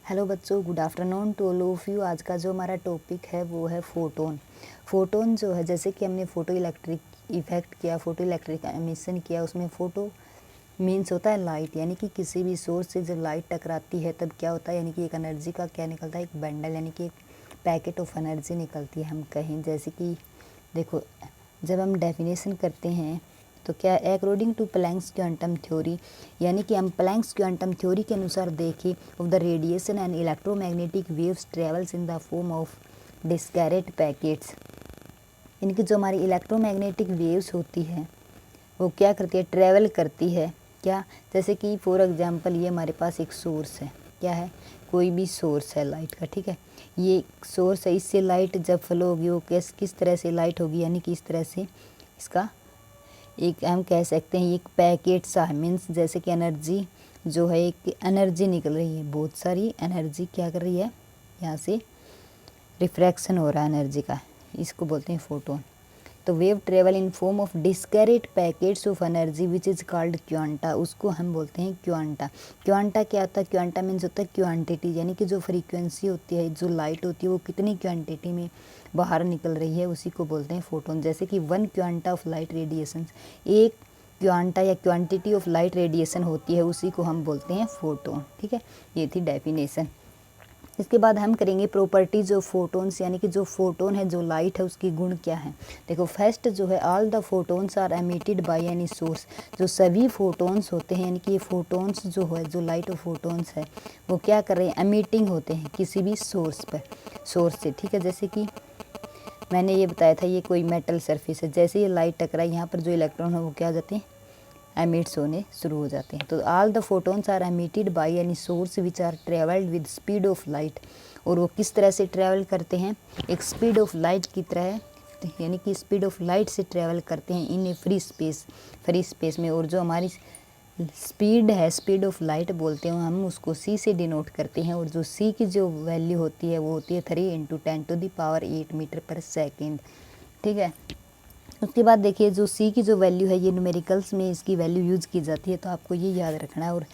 Hello बच्चों, good afternoon to all of you. आज का जो हमारा टॉपिक है वो है फोटोन। फोटोन जो है, जैसे कि हमने फोटो इलेक्ट्रिक इफेक्ट किया, फोटो इलेक्ट्रिक एमिशन किया, उसमें फोटो मीन्स होता है लाइट, यानी कि किसी भी सोर्स से जब लाइट टकराती है तब क्या होता है, यानी कि एक एनर्जी का क्या निकलता है, एक बंडल यानी कि एक पैकेट ऑफ एनर्जी निकलती है। हम कहें जैसे कि देखो, जब हम डेफिनेशन करते हैं तो क्या according to Planck's quantum theory, यानी कि हम प्लैंक्स क्वांटम थ्योरी के अनुसार देखें of the radiation and electromagnetic waves travels in the form of discrete packets, यानी कि जो हमारी इलेक्ट्रोमैग्नेटिक वेव्स होती है वो क्या करती है, ट्रैवल करती है। क्या, जैसे कि फॉर एग्जांपल ये हमारे पास एक सोर्स है, क्या है, कोई भी सोर्स है लाइट का, ठीक है, ये सोर्स है, इससे लाइट जब फ्लो होगी वो किस तरह से लाइट होगी, यानी कि इस तरह से इसका एक हम कह सकते हैं एक पैकेट सा है, मीन्स जैसे कि एनर्जी जो है, एक एनर्जी निकल रही है, बहुत सारी एनर्जी क्या कर रही है, यहाँ से रिफ्रैक्शन हो रहा है एनर्जी का, इसको बोलते हैं फोटोन। तो wave travel in form of discrete packets of energy which is called quanta, उसको हम बोलते हैं क्वांटा। क्वांटा क्या होता है, क्वांटा मीन्स होता है क्वांटिटी, यानी कि जो फ्रीक्वेंसी होती है, जो लाइट होती है वो कितनी क्वांटिटी में बाहर निकल रही है, उसी को बोलते हैं फोटोन। जैसे कि 1 क्वांटा ऑफ लाइट रेडिएशन, एक क्वांटा या क्वांटिटी ऑफ लाइट रेडिएशन होती है, उसी को हम बोलते हैं फोटोन। ठीक है, ये थी डेफिनेशन। इसके बाद हम करेंगे प्रॉपर्टीज ऑफ फोटोन्स, यानी कि जो फोटोन है, जो लाइट है, उसकी गुण क्या है। देखो, फर्स्ट जो है, all the photons are emitted by any source, जो सभी फोटोन्स होते हैं, यानी कि ये फोटोन्स जो है, जो लाइट ऑफ फोटोन्स है, वो क्या कर रहे हैं, एमिटिंग होते हैं किसी भी सोर्स से। ठीक है, जैसे कि मैंने ये बताया था, ये कोई मेटल सरफेस है, जैसे ये लाइट टकराई, यहाँ पर जो इलेक्ट्रॉन है वो क्या हो जाते हैं, एमिट्स होने शुरू हो जाते हैं। तो all the photons are emitted by any source which are travelled with speed of light, और वो किस तरह से ट्रेवल करते हैं, एक स्पीड ऑफ लाइट की तरह, यानी कि स्पीड ऑफ लाइट से ट्रेवल करते हैं इन ए फ्री स्पेस में। और जो हमारी स्पीड है, स्पीड ऑफ लाइट बोलते हैं, हम उसको सी से डिनोट करते हैं, और जो सी की जो वैल्यू होती है वो होती है 3 × 10⁸ मीटर पर सेकेंड। ठीक है, उसके बाद देखिए, जो सी की जो वैल्यू है, ये न्यूमेरिकल्स में इसकी वैल्यू यूज़ की जाती है, तो आपको ये याद रखना है। और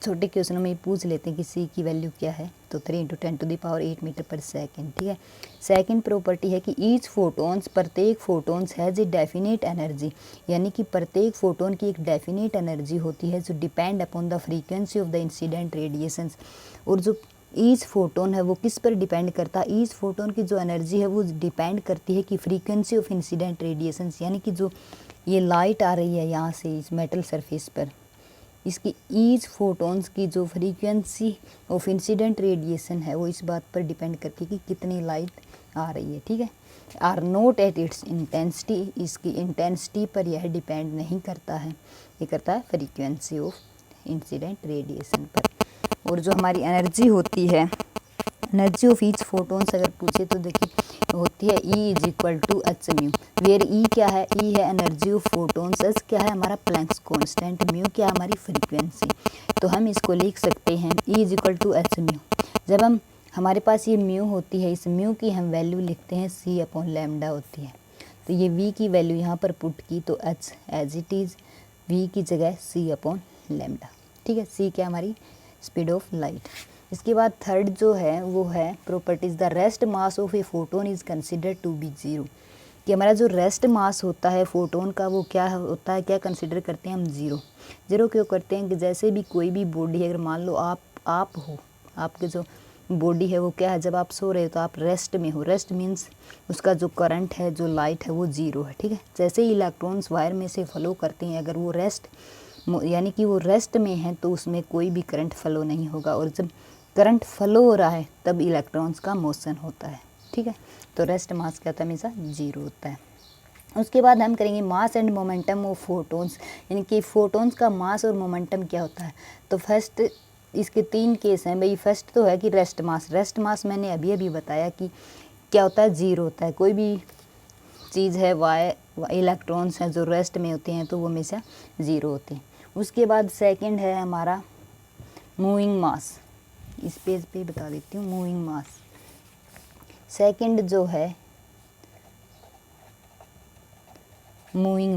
छोटे क्वेश्चनों में पूछ लेते हैं कि सी की वैल्यू क्या है, तो 3 × 10⁸ मीटर पर सेकेंड। ठीक है, सेकंड प्रॉपर्टी है कि ईच फोटोन्स, प्रत्येक photons has a definite energy, यानी कि प्रत्येक फोटोन की एक डेफिनेट एनर्जी होती है, जो depend upon the frequency of the incident radiations. और जो ईच फोटोन है वो किस पर डिपेंड करता है, ईच फोटोन की जो एनर्जी है वो डिपेंड करती है कि फ्रीक्वेंसी ऑफ इंसिडेंट रेडिएशंस, यानी कि जो ये लाइट आ रही है यहाँ से इस मेटल सरफेस पर, इसकी ईच फोटोन्स की जो फ्रीक्वेंसी ऑफ इंसिडेंट रेडिएशन है वो इस बात पर डिपेंड करती है कि कितनी लाइट आ रही है। ठीक है, are not at its intensity, इसकी इंटेंसिटी पर यह डिपेंड नहीं करता है, ये करता है फ्रीक्वेंसी ऑफ इंसिडेंट रेडिएशन पर। और जो हमारी एनर्जी होती है, एनर्जी ऑफ ईच फोटोन्स अगर पूछे तो देखिए होती है E = H μ, वेयर ई क्या है, ई है एनर्जी ऑफ फोटोन्स, एच क्या है हमारा प्लैंक्स कांस्टेंट, म्यू क्या है हमारी फ्रीक्वेंसी। तो हम इसको लिख सकते हैं E = H μ। जब हम हमारे पास ये म्यू होती है, इस म्यू की हम वैल्यू लिखते हैं C/λ होती है, तो ये V की वैल्यू यहाँ पर पुट की तो H as it is, V की जगह C/λ। ठीक है, C क्या हमारी स्पीड ऑफ लाइट। इसके बाद थर्ड जो है वो है properties, the rest mass of a photon is considered to be zero, कि हमारा जो रेस्ट मास होता है फोटोन का वो क्या होता है, क्या कंसिडर करते हैं हम, जीरो। जीरो क्यों करते हैं, कि जैसे भी कोई भी बॉडी है, अगर मान लो आप हो, आपके जो बॉडी है वो क्या है, जब आप सो रहे हो तो आप रेस्ट में हो, रेस्ट मीन्स उसका जो करंट है, जो लाइट है वो जीरो है। ठीक है, जैसे ही इलेक्ट्रॉन्स वायर में से फ्लो करते हैं, अगर वो रेस्ट यानी कि वो रेस्ट में है तो उसमें कोई भी करंट फ्लो नहीं होगा, और जब करंट फ्लो हो रहा है तब इलेक्ट्रॉन्स का मोशन होता है। ठीक है, तो रेस्ट मास क्या होता है, हमेशा जीरो होता है। उसके बाद हम करेंगे mass and momentum of photons, यानी कि फोटोन्स का मास और मोमेंटम क्या होता है। तो फर्स्ट इसके 3 केस हैं भाई। फर्स्ट तो है कि रेस्ट मास मैंने अभी अभी बताया कि क्या होता है, जीरो होता है। कोई भी चीज़ है, इलेक्ट्रॉन्स हैं जो रेस्ट में होते हैं तो वो हमेशा ज़ीरो होते हैं। उसके बाद सेकंड है हमारा मूविंग मास, इस पेज पे बता देती हूँ, मूविंग मास सेकंड जो है मूविंग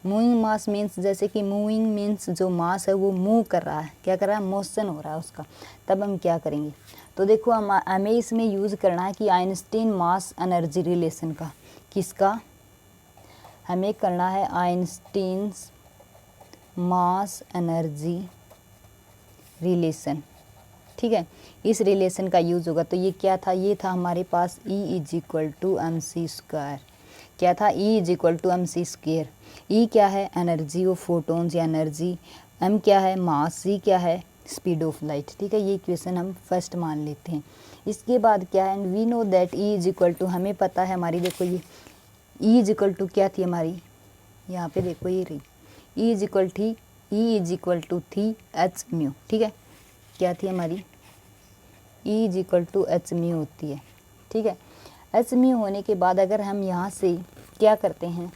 मूविंग मास मीन्स जैसे कि मूविंग मीन्स जो मास है वो मूव कर रहा है, क्या कर रहा है, मोशन हो रहा है उसका। तब हम क्या करेंगे, तो देखो हमें इसमें यूज़ करना है कि आइंस्टीन मास एनर्जी रिलेशन का। किसका, हमें करना है आइंस्टीन मास एनर्जी रिलेशन, ठीक है। इस रिलेशन का यूज़ होगा। तो ये क्या था, ये था हमारे पास E is equal to M C square. क्या था, E is equal to M C square. E क्या है, एनर्जी ऑफ फोटोन्स या एनर्जी, M क्या है, मास, C क्या है, स्पीड ऑफ लाइट, ठीक है। ये इक्वेशन हम फर्स्ट मान लेते हैं। इसके बाद क्या है, and we know that E is equal to, हमें पता है हमारी, देखो ये E इज इक्वल टू क्या थी हमारी, यहाँ पे देखो ये रही, E इज इक्वल टू थी एच म्यू, ठीक है। क्या थी हमारी, E is equal to H mu होती है, ठीक है। एच म्यू होने के बाद अगर हम यहाँ से क्या करते हैं,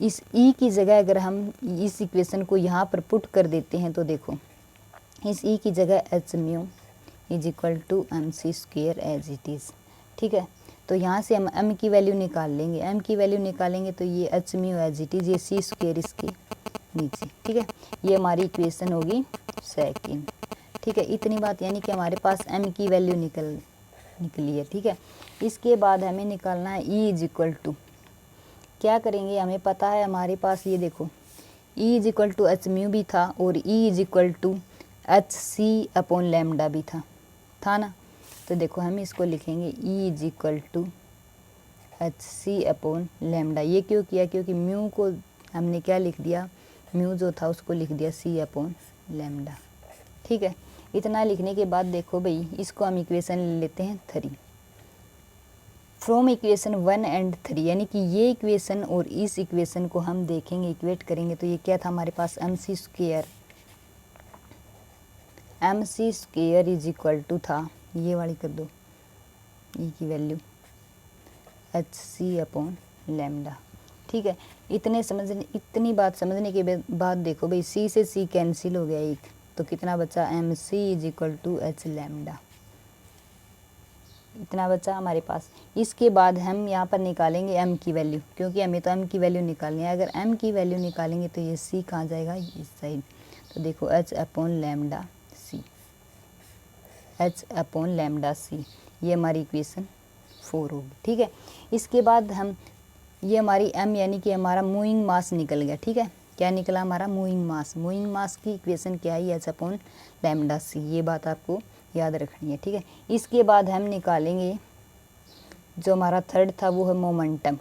इस E की जगह अगर हम इस इक्वेशन को यहाँ पर पुट कर देते हैं, तो देखो इस E की जगह H mu is equal to M C square as it is, ठीक है। तो यहाँ से हम m की वैल्यू निकाल लेंगे, m की वैल्यू निकालेंगे तो ये H mu as it is, ये सी स्क्वेयर इसके नीचे, ठीक है। ये हमारी इक्वेशन होगी सेकंड, ठीक है। इतनी बात, यानी कि हमारे पास m की वैल्यू निकली है, ठीक है। इसके बाद हमें निकालना है E इज इक्वल टू, क्या करेंगे, हमें पता है हमारे पास ये देखो E is equal to H mu भी था और E is equal to H C upon lambda भी था ना। तो देखो हम इसको लिखेंगे E is equal to H C upon lambda. ये क्यों किया, क्योंकि म्यू को हमने क्या लिख दिया, म्यू जो था उसको लिख दिया C अपॉन लैम्डा, ठीक है। इतना लिखने के बाद देखो भाई, इसको हम इक्वेशन ले लेते हैं 3 फ्रॉम इक्वेशन 1 एंड 3, यानी कि ये इक्वेशन और इस इक्वेशन को हम देखेंगे, इक्वेट करेंगे। तो ये क्या था हमारे पास, M C square is equal to था, ये वाली कर दो, E की value H C upon lambda, ठीक है। इतनी बात समझने के बाद देखो भाई, C से C कैंसिल हो गया एक, तो कितना बचा, M C is equal to H lambda, इतना बचा हमारे पास। इसके बाद हम यहाँ पर निकालेंगे m की वैल्यू, क्योंकि हमें तो m की वैल्यू निकालनी है। अगर m की वैल्यू निकालेंगे तो ये C कहाँ जाएगा, इस साइड। तो देखो h अपॉन लैम्डा C, ये हमारी इक्वेशन 4 होगी, ठीक है। इसके बाद हम, ये हमारी m यानी कि हमारा मूविंग मास निकल गया, ठीक है। क्या निकला हमारा, मूविंग मास की इक्वेशन क्या है, h अपॉन लैम्डा C। ये बात आपको याद रखनी है, ठीक है। इसके बाद हम निकालेंगे जो हमारा थर्ड था, वो है मोमेंटम,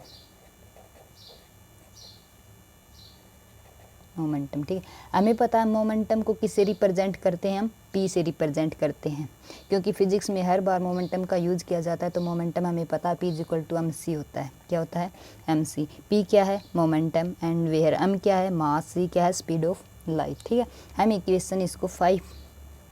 ठीक है। हमें पता है मोमेंटम को किससे रिप्रेजेंट करते हैं, हम P से रिप्रेजेंट करते हैं, क्योंकि फिजिक्स में हर बार मोमेंटम का यूज़ किया जाता है। तो मोमेंटम हमें पता है P is equal to MC होता है। क्या होता है, MC। P क्या है, मोमेंटम, एंड वेयर M क्या है, मास, C क्या है, स्पीड ऑफ लाइट, ठीक है। हम इक्वेशन इसको 5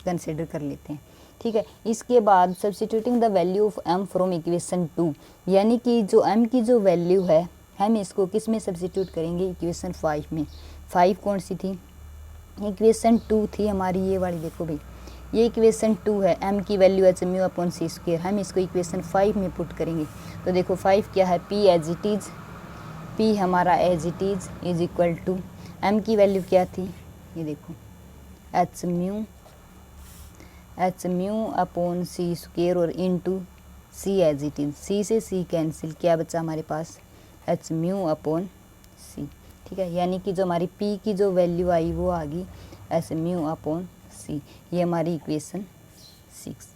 कंसिडर कर लेते हैं, ठीक है। इसके बाद substituting the value of m from equation 2, यानी कि जो m की जो वैल्यू है हम इसको किस में सब्स्टिट्यूट करेंगे, इक्वेशन 5 में। 5 कौन सी थी, इक्वेशन 2 थी हमारी, ये वाली देखो भाई, ये इक्वेशन 2 है, m की value H mu upon C square. हम इसको इक्वेशन 5 में पुट करेंगे। तो देखो 5 क्या है, P as it is, P हमारा as it is equal to m की वैल्यू क्या थी, ये देखो H mu upon C square और into C as it is. C से C कैंसिल, क्या बचा हमारे पास, एच म्यू अपॉन C, ठीक है। यानी कि जो हमारी P की जो वैल्यू आई वो आ गई एच म्यू अपॉन C। ये हमारी इक्वेशन 6,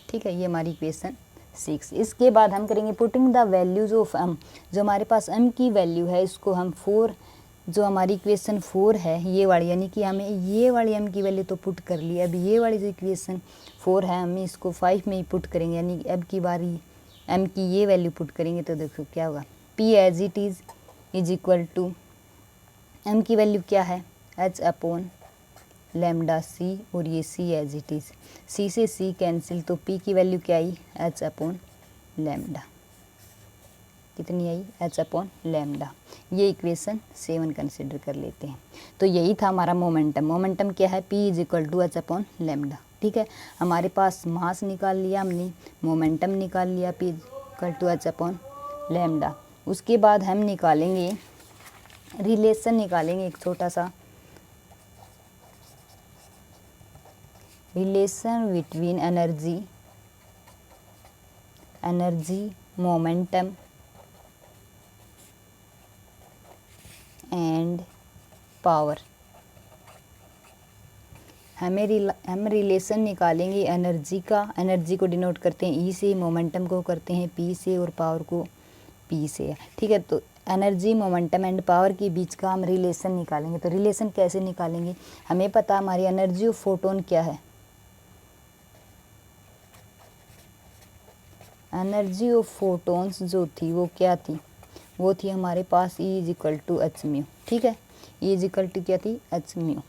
ठीक है। ये हमारी इक्वेशन 6। इसके बाद हम करेंगे putting the values of m, जो हमारे पास m की वैल्यू है इसको हम 4, जो हमारी इक्वेशन 4 है ये वाली, यानी कि हमें ये वाली m की वैल्यू तो पुट कर ली। अब ये वाली जो इक्वेशन 4 है हम इसको 5 में ही पुट करेंगे, यानी अब की बारी m की ये वैल्यू पुट करेंगे। तो देखो क्या होगा, P as it is equal to m की वैल्यू क्या है, h अपॉन लैम्डा C, और ये C as it is. C से C कैंसिल, तो P की वैल्यू क्या आई, h अपॉन लैम्डा, कितनी आई, h अपॉन लैम्डा। ये इक्वेशन 7 कंसिडर कर लेते हैं। तो यही था हमारा मोमेंटम क्या है, P is equal to h upon lambda, ठीक है। हमारे पास मास निकाल लिया हमने, मोमेंटम निकाल लिया, P is equal to h upon lambda. उसके बाद हम निकालेंगे रिलेशन निकालेंगे एक छोटा सा, relation between energy momentum and power. हम रिलेशन निकालेंगे एनर्जी का, एनर्जी को डिनोट करते हैं ई से, मोमेंटम को करते हैं पी से और पावर को पी से। ठीक है, तो एनर्जी मोमेंटम एंड पावर के बीच का हम रिलेशन निकालेंगे। तो रिलेशन कैसे निकालेंगे, हमें पता हमारी एनर्जी ऑफ फोटोन क्या है, एनर्जी ऑफ फोटोन्स जो थी वो क्या थी, वो थी हमारे पास E is equal to H mu. ठीक है, ई इज इक्वल टू क्या थी, एच म्यू।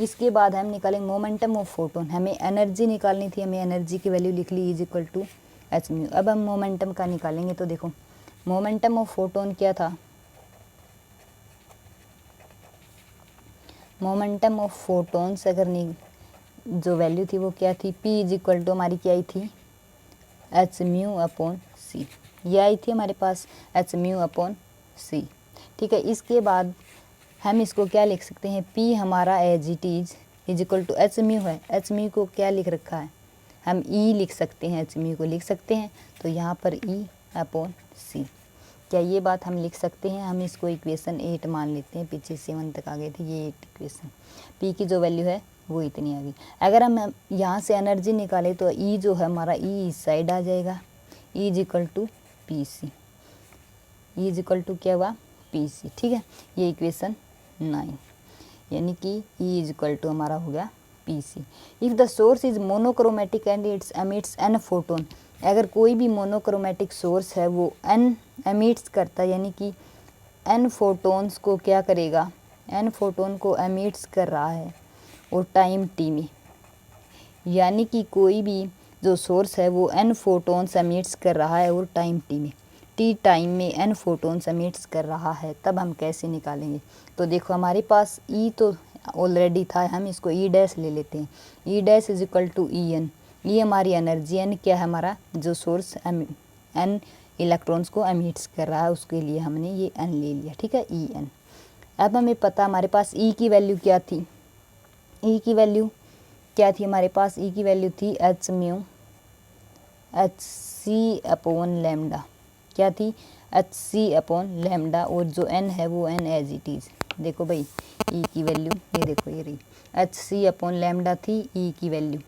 इसके बाद हम निकालेंगे मोमेंटम ऑफ फोटोन, हमें एनर्जी निकालनी थी, हमें एनर्जी की वैल्यू लिख ली is equal to H mu. अब हम मोमेंटम का निकालेंगे। तो देखो मोमेंटम ऑफ फोटोन क्या था, मोमेंटम ऑफ फोटोन्स अगर जो वैल्यू थी वो क्या थी, पी इज इक्वल टू हमारी क्या आई थी, एच म्यू अपॉन सी। ये आई थी हमारे पास एच म्यू अपॉन सी। ठीक है, इसके बाद हम इसको क्या लिख सकते हैं, पी हमारा as it is equal to H mu है, एच म्यू को क्या लिख रखा है, हम ई लिख सकते हैं, एच म्यू को लिख सकते हैं। तो यहाँ पर ई अपॉन सी, क्या ये बात हम लिख सकते हैं। हम इसको इक्वेशन 8 मान लेते हैं, पीछे 7 तक आ गए थे, ये 8 इक्वेशन, पी की जो वैल्यू है वो इतनी आ गई। अगर हम यहाँ से एनर्जी निकालें तो ई जो है हमारा, ई इस साइड आ जाएगा, E is equal to P C, E is equal to क्या हुआ, पी सी। ठीक है, ये इक्वेशन 9, यानी कि ई इज इक्वल टू हमारा हो गया P C. If the source is monochromatic and it's emits N photon, अगर कोई भी मोनोक्रोमेटिक सोर्स है वो एन एमिट्स करता है, यानी कि एन फोटोन्स को क्या करेगा, एन फोटोन को एमिट्स कर रहा है और टाइम टी में, यानी कि कोई भी जो सोर्स है वो एन फोटोन्स एमिट्स कर रहा है और टाइम टी में, टी टाइम में एन फोटोन्स एमिट्स कर रहा है, तब हम कैसे निकालेंगे। तो देखो हमारे पास ई तो ऑलरेडी था, हम इसको ई डैश ले लेते हैं, E dash is equal to E N, ये हमारी एनर्जी, एन क्या है हमारा, जो सोर्स एन इलेक्ट्रॉन्स को एमिट्स कर रहा है उसके लिए हमने ये एन ले लिया। ठीक है, ई एन। अब हमें पता हमारे पास ई की वैल्यू क्या थी, ई की वैल्यू क्या थी हमारे पास, ई की वैल्यू थी H mu H C upon lambda, क्या थी, एच सी अपॉन लैम्डा, और जो एन है वो एन एज इट इज़। देखो भाई ई की वैल्यू ये देखो ये रही, एच सी अपॉन लैम्डा थी ई की वैल्यू,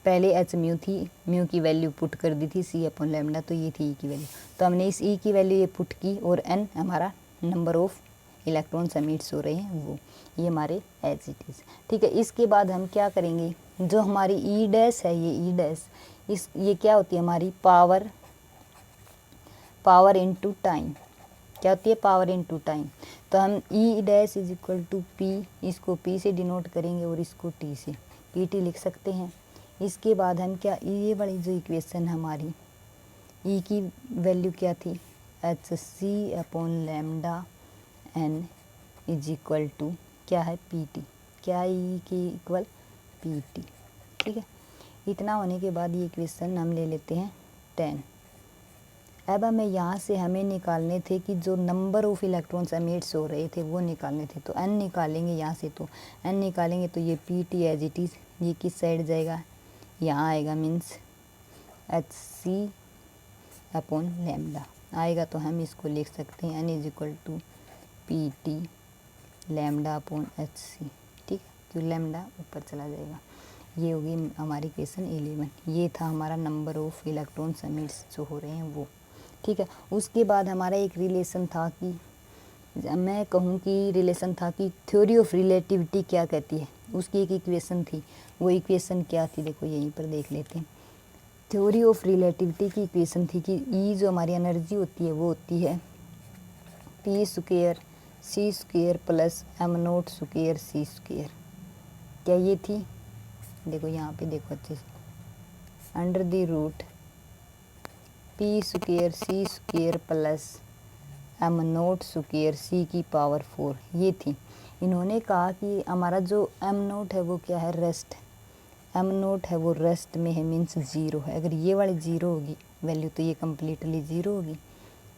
पहले एच म्यू थी, म्यू की वैल्यू पुट कर दी थी सी अपॉन लैम्डा, तो ये थी ई की वैल्यू। तो हमने इस ई की वैल्यू ये पुट की, और एन हमारा नंबर ऑफ इलेक्ट्रॉन्स एमिट्स हो रहे हैं वो, ये हमारे एज इट इज़। ठीक है, इसके बाद हम क्या करेंगे, जो हमारी ई डैश है, ये ई डैश ये क्या होती है हमारी, पावर इनटू टाइम, क्या होती है, पावर इनटू टाइम। तो हम E dash is equal to P, इसको पी से डिनोट करेंगे और इसको टी से, पी टी लिख सकते हैं। इसके बाद हम क्या, ये वाली जो इक्वेशन हमारी, ई की वैल्यू क्या थी, H C upon lambda N is equal to क्या है, पी टी, क्या ई की इक्वल पी टी। ठीक है, इतना होने के बाद ये इक्वेशन हम ले लेते हैं 10। अब हमें यहाँ से हमें निकालने थे कि जो नंबर ऑफ इलेक्ट्रॉन्स एमिट्स हो रहे थे वो निकालने थे। तो एन निकालेंगे यहाँ से, तो एन निकालेंगे तो ये P T as it is, ये किस साइड जाएगा, यहाँ आएगा, means H C upon lambda आएगा। तो हम इसको लिख सकते हैं N is equal to P T lambda upon H C. ठीक है, क्यों लैम्डा ऊपर चला जाएगा। ये होगी हमारी क्वेश्चन 11। ये था हमारा नंबर ऑफ इलेक्ट्रॉन्स एमिट्स जो हो रहे हैं वो। ठीक है, उसके बाद हमारा एक रिलेशन था कि मैं कहूँ कि रिलेशन था कि थ्योरी ऑफ रिलेटिविटी क्या कहती है, उसकी एक इक्वेशन थी। वो इक्वेशन क्या थी, देखो यहीं पर देख लेते हैं। थ्योरी ऑफ रिलेटिविटी की इक्वेशन थी कि ई जो हमारी एनर्जी होती है वो होती है P square C square plus M naught square C square. क्या ये थी, देखो यहाँ पे देखो अच्छे से, under the root P square C square plus M naught square C की पावर 4, ये थी। इन्होंने कहा कि हमारा जो एम नोट है वो क्या है, रेस्ट, एम नोट है वो रेस्ट में है, मीन्स ज़ीरो है। अगर ये वाली ज़ीरो होगी वैल्यू तो ये कम्प्लीटली ज़ीरो होगी।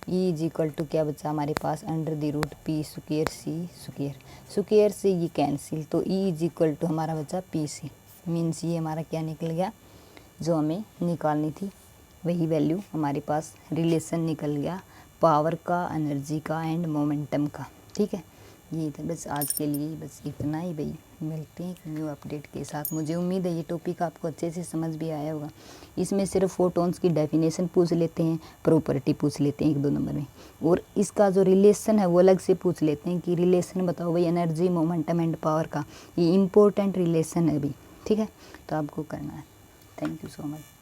ई इज इक्वल टू क्या बचा हमारे पास, under the root P square C square, square से ये कैंसिल, तो ई इज इक्वल टू हमारा बचा पी सी, मीन्स ये हमारा क्या निकल गया, जो हमें निकालनी थी वही वैल्यू हमारे पास रिलेशन निकल गया पावर का, एनर्जी का एंड मोमेंटम का। ठीक है, ये था बस आज के लिए, बस इतना ही भाई। मिलते हैं एक न्यू अपडेट के साथ। मुझे उम्मीद है ये टॉपिक आपको अच्छे से समझ भी आया होगा। इसमें सिर्फ फोटोन्स की डेफिनेशन पूछ लेते हैं, प्रॉपर्टी पूछ लेते हैं 1-2 नंबर में, और इसका जो रिलेशन है वो अलग से पूछ लेते हैं कि रिलेशन बताओ भाई एनर्जी, मोमेंटम एंड पावर का। ये इंपॉर्टेंट रिलेशन है भाई। ठीक है, तो आपको करना है। Thank you so much.